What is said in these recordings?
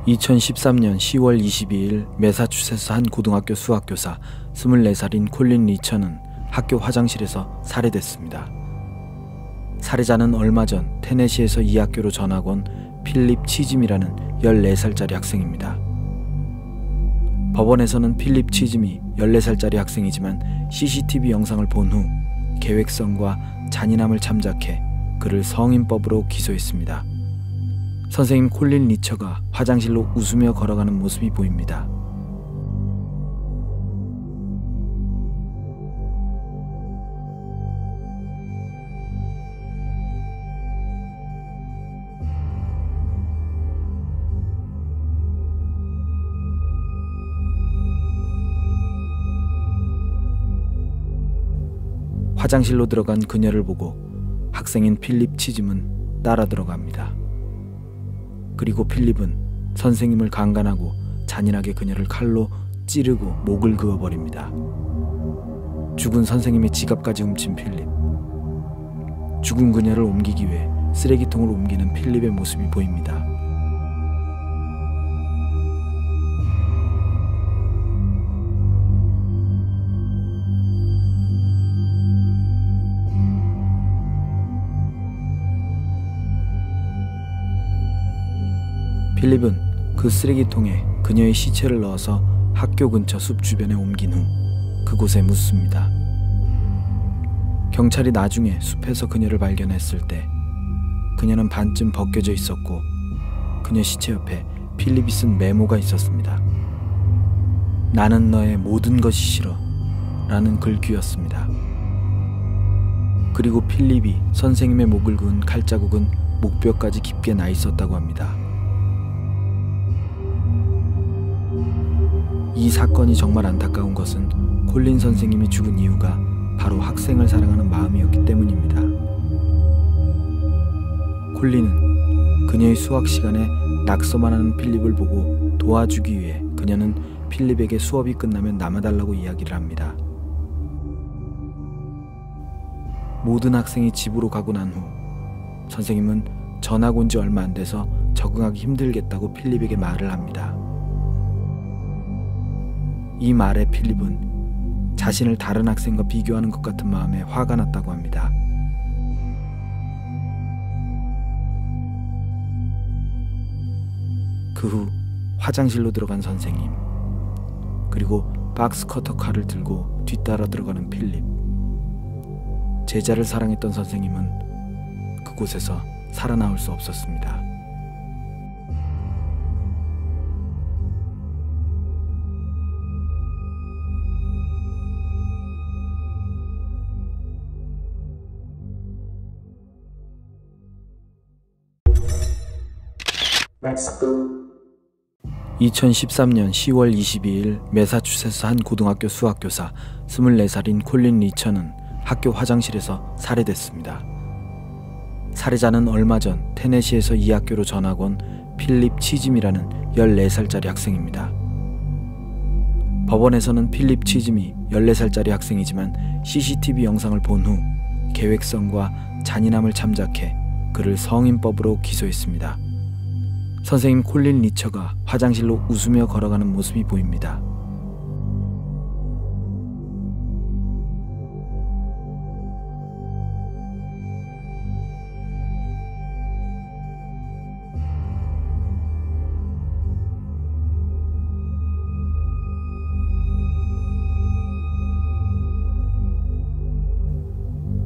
2013년 10월 22일 매사추세츠 한 고등학교 수학교사 24살인 콜린 리처는 학교 화장실에서 살해됐습니다. 살해자는 얼마 전 테네시에서 이 학교로 전학 온 필립 치즘이라는 14살짜리 학생입니다. 법원에서는 필립 치즘이 14살짜리 학생이지만 CCTV 영상을 본 후 계획성과 잔인함을 참작해 그를 성인법으로 기소했습니다. 선생님 콜린 리처가 화장실로 웃으며 걸어가는 모습이 보입니다. 화장실로 들어간 그녀를 보고 학생인 필립 치즘은 따라 들어갑니다. 그리고 필립은 선생님을 강간하고 잔인하게 그녀를 칼로 찌르고 목을 그어버립니다. 죽은 선생님의 지갑까지 훔친 필립. 죽은 그녀를 옮기기 위해 쓰레기통을 옮기는 필립의 모습이 보입니다. 필립은 그 쓰레기통에 그녀의 시체를 넣어서 학교 근처 숲 주변에 옮긴 후 그곳에 묻습니다. 경찰이 나중에 숲에서 그녀를 발견했을 때 그녀는 반쯤 벗겨져 있었고 그녀 시체 옆에 필립이 쓴 메모가 있었습니다. 나는 너의 모든 것이 싫어 라는 글귀였습니다. 그리고 필립이 선생님의 목을 그은 칼자국은 목뼈까지 깊게 나 있었다고 합니다. 이 사건이 정말 안타까운 것은 콜린 선생님이 죽은 이유가 바로 학생을 사랑하는 마음이었기 때문입니다. 콜린은 그녀의 수학 시간에 낙서만 하는 필립을 보고 도와주기 위해 그녀는 필립에게 수업이 끝나면 남아달라고 이야기를 합니다. 모든 학생이 집으로 가고 난 후 선생님은 전학 온 지 얼마 안 돼서 적응하기 힘들겠다고 필립에게 말을 합니다. 이 말에 필립은 자신을 다른 학생과 비교하는 것 같은 마음에 화가 났다고 합니다. 그 후 화장실로 들어간 선생님, 그리고 박스커터 칼을 들고 뒤따라 들어가는 필립. 제자를 사랑했던 선생님은 그곳에서 살아나올 수 없었습니다. 멕시코 2013년 10월 22일 매사추세츠 한 고등학교 수학교사 24살인 콜린 리처는 학교 화장실에서 살해됐습니다. 살해자는 얼마 전 테네시에서 이 학교로 전학 온 필립 치즘이라는 14살짜리 학생입니다. 법원에서는 필립 치즘이 14살짜리 학생이지만 CCTV 영상을 본 후 계획성과 잔인함을 참작해 그를 성인법으로 기소했습니다. 선생님 콜린 리처가 화장실로 웃으며 걸어가는 모습이 보입니다.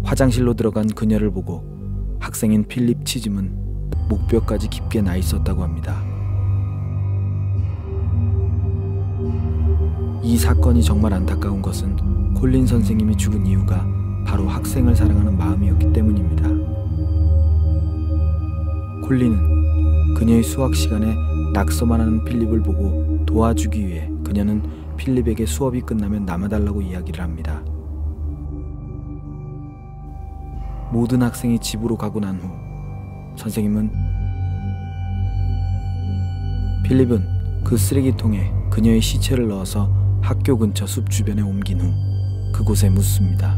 화장실로 들어간 그녀를 보고 학생인 필립 치즘은 목뼈까지 깊게 나 있었다고 합니다. 이 사건이 정말 안타까운 것은 콜린 선생님이 죽은 이유가 바로 학생을 사랑하는 마음이었기 때문입니다. 콜린은 그녀의 수학 시간에 낙서만 하는 필립을 보고 도와주기 위해 그녀는 필립에게 수업이 끝나면 남아달라고 이야기를 합니다. 모든 학생이 집으로 가고 난 후 선생님은 필립은 그 쓰레기통에 그녀의 시체를 넣어서 학교 근처 숲 주변에 옮긴 후 그곳에 묻습니다.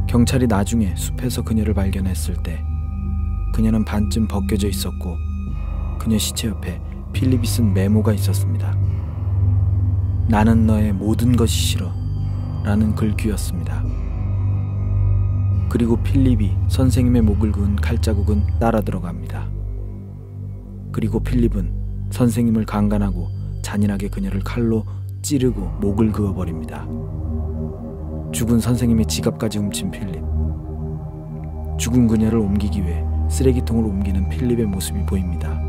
경찰이 나중에 숲에서 그녀를 발견했을 때 그녀는 반쯤 벗겨져 있었고 그녀 시체 옆에 필립이 쓴 메모가 있었습니다. 나는 너의 모든 것이 싫어 라는 글귀였습니다. 그리고 필립이 선생님의 목을 그은 칼자국은 따라 들어갑니다. 그리고 필립은 선생님을 강간하고 잔인하게 그녀를 칼로 찌르고 목을 그어버립니다. 죽은 선생님의 지갑까지 훔친 필립. 죽은 그녀를 옮기기 위해 쓰레기통을 옮기는 필립의 모습이 보입니다.